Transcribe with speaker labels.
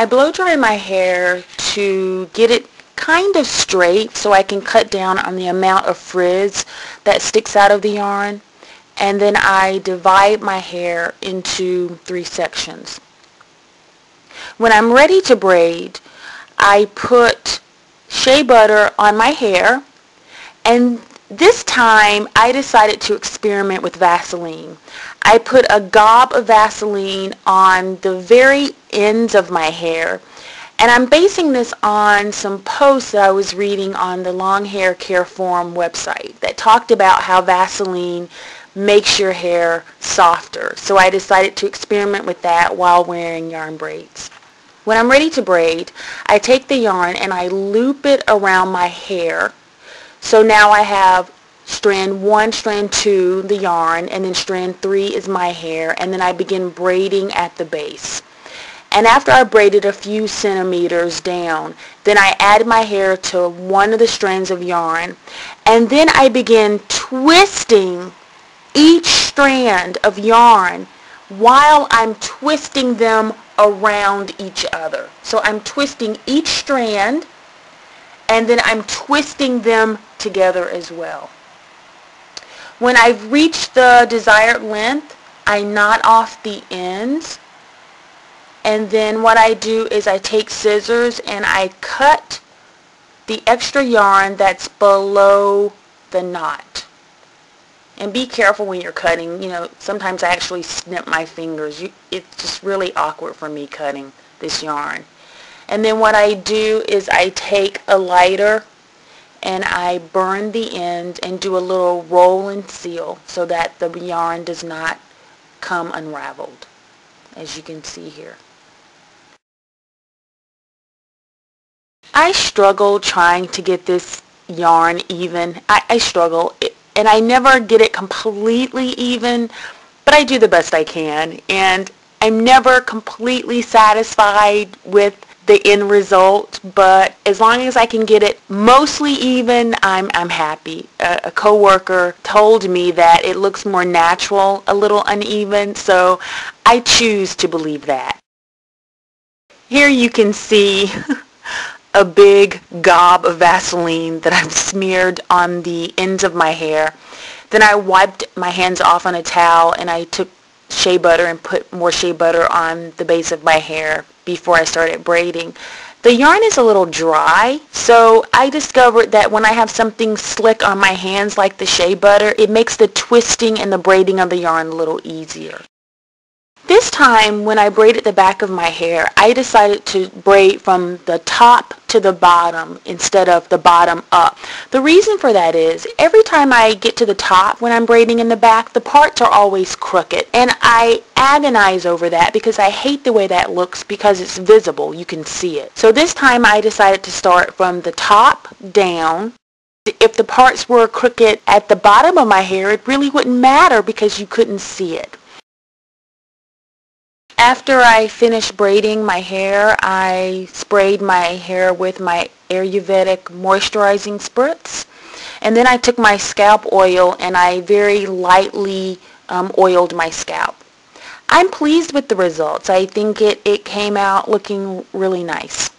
Speaker 1: I blow dry my hair to get it kind of straight so I can cut down on the amount of frizz that sticks out of the yarn. And then I divide my hair into 3 sections. When I'm ready to braid, I put shea butter on my hair, and this time I decided to experiment with Vaseline. I put a gob of Vaseline on the very ends of my hair, and I'm basing this on some posts that I was reading on the Long Hair Care Forum website that talked about how Vaseline makes your hair softer. So I decided to experiment with that while wearing yarn braids. When I'm ready to braid, I take the yarn and I loop it around my hair. So now I have strand 1, strand 2, the yarn, and then strand 3 is my hair, and then I begin braiding at the base. And after I braided a few centimeters down, then I add my hair to one of the strands of yarn, and then I begin twisting each strand of yarn while I'm twisting them around each other. So I'm twisting each strand, and then I'm twisting them together as well. When I've reached the desired length, I knot off the ends, and then what I do is I take scissors and I cut the extra yarn that's below the knot. And be careful when you're cutting. You know, sometimes I actually snip my fingers. It's just really awkward for me cutting this yarn. And then what I do is I take a lighter and I burn the end and do a little roll and seal so that the yarn does not come unraveled, as you can see here. I struggle trying to get this yarn even. I struggle. And I never get it completely even, but I do the best I can. And I'm never completely satisfied with the end result, but as long as I can get it mostly even, I'm happy. A coworker told me that it looks more natural, a little uneven, so I choose to believe that. Here you can see a big gob of Vaseline that I've smeared on the ends of my hair. Then I wiped my hands off on a towel and I took shea butter and put more shea butter on the base of my hair before I started braiding. The yarn is a little dry, so I discovered that when I have something slick on my hands like the shea butter, it makes the twisting and the braiding of the yarn a little easier. This time, when I braided the back of my hair, I decided to braid from the top to the bottom instead of the bottom up. The reason for that is, every time I get to the top when I'm braiding in the back, the parts are always crooked. And I agonize over that because I hate the way that looks because it's visible. You can see it. So this time I decided to start from the top down. If the parts were crooked at the bottom of my hair, it really wouldn't matter because you couldn't see it. After I finished braiding my hair, I sprayed my hair with my Ayurvedic moisturizing spritz. And then I took my scalp oil and I very lightly oiled my scalp. I'm pleased with the results. I think it came out looking really nice.